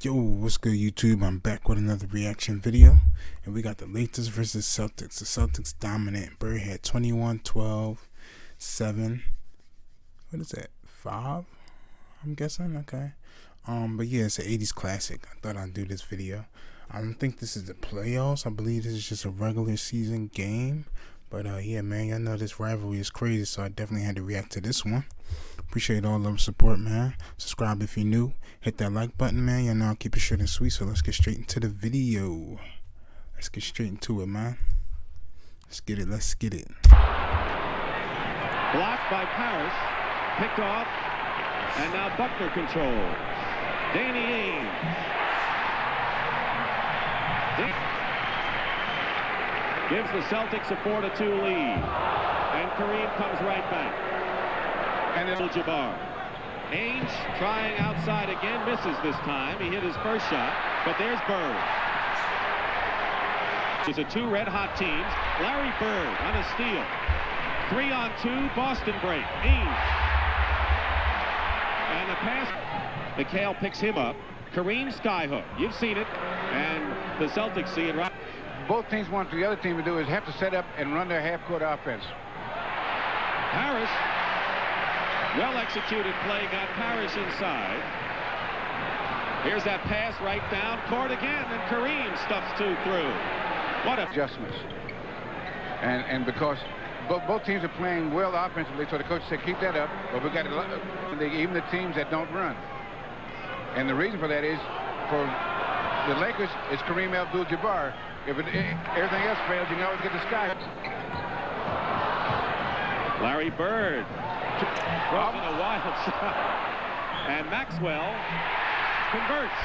Yo, what's good, YouTube? I'm back with another reaction video, and we got the Lakers versus Celtics. The Celtics dominant. Bird had 21, 12, 7. What is that? 5? I'm guessing. Okay. But yeah, it's an 80's classic. I thought I'd do this video. I don't think this is the playoffs. I believe this is just a regular season game. But yeah, man, y'all know this rivalry is crazy, so I definitely had to react to this one. Appreciate all the support, man. Subscribe if you're new. Hit that like button, man. Y'all know I'll keep it short and sweet, so let's get straight into the video. Let's get straight into it, man. Let's get it. Let's get it. Blocked by Paris. Picked off. And now Buckner controls. Danny Ainge. Gives the Celtics a 4-2 lead. And Kareem comes right back. And Jabbar. Ainge trying outside again, misses this time. He hit his first shot, but there's Bird. These are two red-hot teams. Larry Bird on a steal. 3-on-2, Boston break. Ainge. And the pass. McHale picks him up. Kareem skyhook. You've seen it. And the Celtics see it right. Both teams want the other team to do is have to set up and run their half-court offense. Harris. Well-executed play, got Paris inside. Here's that pass right down court again, and Kareem stuffs two through. What a adjustments. And because both teams are playing well offensively, so the coach said keep that up, but we got even the teams that don't run. And the reason for that is for the Lakers is Kareem Abdul-Jabbar. If everything else fails, you can always get the sky. Larry Bird. Throws in a wild shot. And Maxwell converts.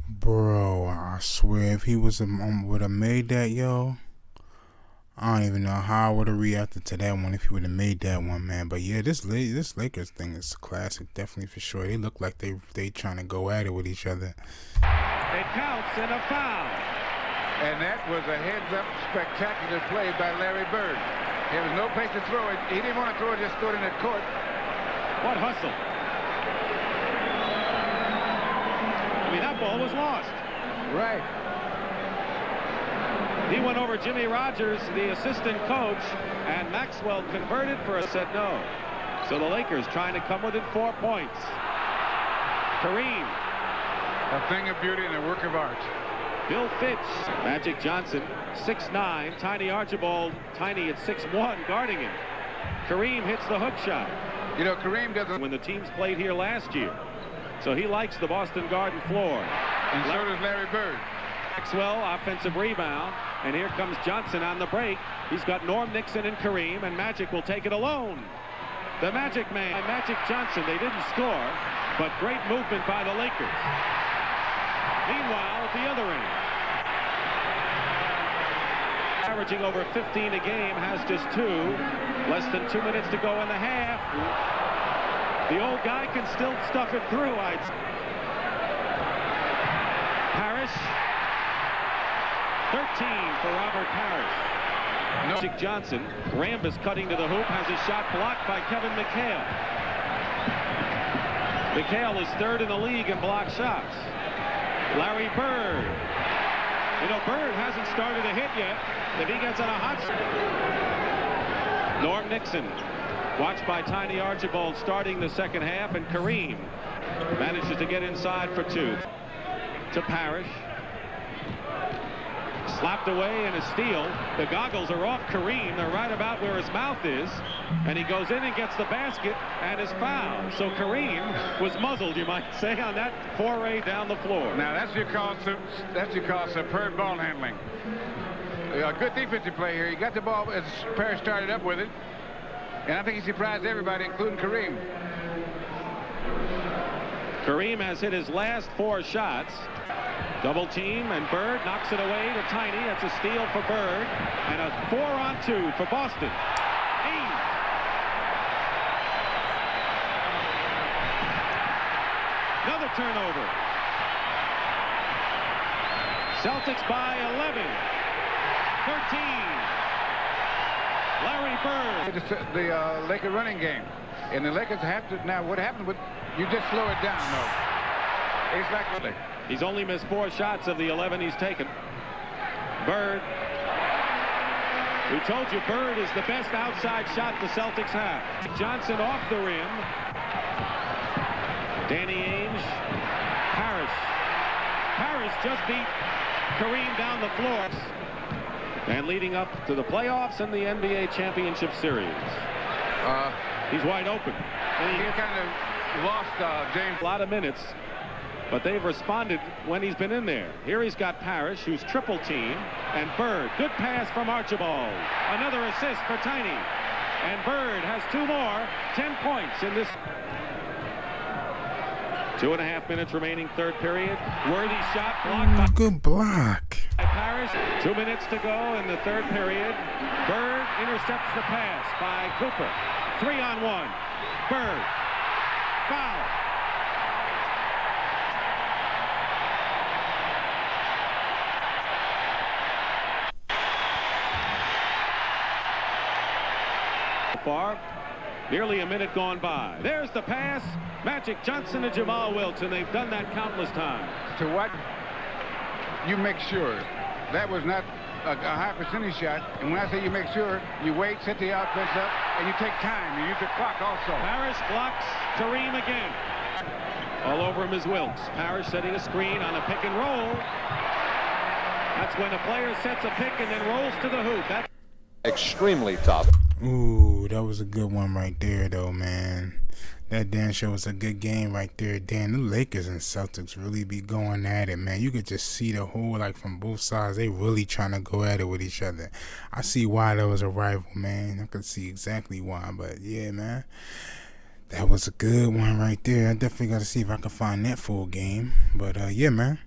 Bro, I swear, if he would have made that, yo, I don't even know how I would have reacted to that one if he would have made that one, man. But yeah, this Lakers thing is classic, definitely for sure. They look like they trying to go at it with each other. It counts and a foul. And that was a heads-up spectacular play by Larry Bird. There was no place to throw it. He didn't want to throw it, just throw it in the court. What hustle. I mean, that ball was lost. Right. He went over Jimmy Rogers, the assistant coach, and Maxwell converted for a said no. So the Lakers trying to come within 4 points. Kareem. A thing of beauty and a work of art. Bill Fitch. Magic Johnson, 6'9", Tiny Archibald, tiny at 6'1", guarding him. Kareem hits the hook shot. You know, Kareem doesn't... When the teams played here last year. So he likes the Boston Garden floor. And so does Larry Bird. Maxwell, offensive rebound. And here comes Johnson on the break. He's got Norm Nixon and Kareem, and Magic will take it alone. The Magic Man, Magic Johnson, they didn't score, but great movement by the Lakers. Meanwhile, at the other end, averaging over 15 a game, has just 2. Less than 2 minutes to go in the half. The old guy can still stuff it through, I'd say. Parrish. 13 for Robert Parrish. Magic Johnson. Rambis cutting to the hoop, has his shot blocked by Kevin McHale. McHale is third in the league in block shots. Larry Bird. You know, Bird hasn't started a hit yet. If he gets on a hot streak. Norm Nixon, watched by Tiny Archibald, starting the second half, and Kareem manages to get inside for 2. To Parrish. Slapped away in a steal. The goggles are off Kareem. They're right about where his mouth is. And he goes in and gets the basket and is fouled. So Kareem was muzzled, you might say, on that foray down the floor. Now that's what you call superb ball handling. A good defensive play here. He got the ball as Parrish started up with it. And I think he surprised everybody, including Kareem. Kareem has hit his last 4 shots. Double team, and Bird knocks it away to Tiny. That's a steal for Bird. And a 4-on-2 for Boston. Ainge. Another turnover. Celtics by 11. 13. Larry Bird. The Laker running game. And the Lakers have to, now what happens with, you just slow it down, though. Exactly. He's only missed 4 shots of the 11 he's taken. Bird. We told you Bird is the best outside shot the Celtics have. Johnson off the rim. Danny Ainge. Parrish. Parrish just beat Kareem down the floor. And leading up to the playoffs and the NBA Championship Series. He's wide open. And He kind of lost James. a lot of minutes, but they've responded when he's been in there. Here he's got Parrish, who's triple team, and Bird. Good pass from Archibald. Another assist for Tiny. And Bird has 2 more. 10 points in this. 2.5 minutes remaining, third period. Worthy shot blocked by Good block. Parrish. 2 minutes to go in the third period. Bird intercepts the pass by Cooper. 3-on-1. Bird. Foul. Far. Nearly a minute gone by. There's the pass. Magic Johnson and Jamal Wilson. They've done that countless times. To what? You make sure. That was not a high percentage shot. And when I say you make sure, you wait, set the offense up, and you take time. You use the clock also. Parrish blocks Kareem again. All over him is Wilkes. Parrish setting a screen on a pick and roll. That's when a player sets a pick and then rolls to the hoop. That's extremely tough. Ooh, that was a good one right there, though, man. That damn sure was a good game right there. Damn, the Lakers and Celtics really be going at it, man. You could just see the whole, like, from both sides. They really trying to go at it with each other. I see why that was a rival, man. I could see exactly why. But, yeah, man. That was a good one right there. I definitely got to see if I can find that full game. But, yeah, man.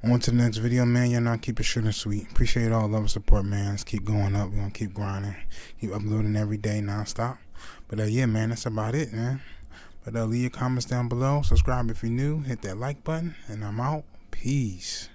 On to the next video, man. Y'all know I keep it short and sweet. Appreciate all love and support, man. Let's keep going up. We're going to keep grinding. Keep uploading every day nonstop. But, yeah, man, that's about it, man. But leave your comments down below. Subscribe if you're new. Hit that like button. And I'm out. Peace.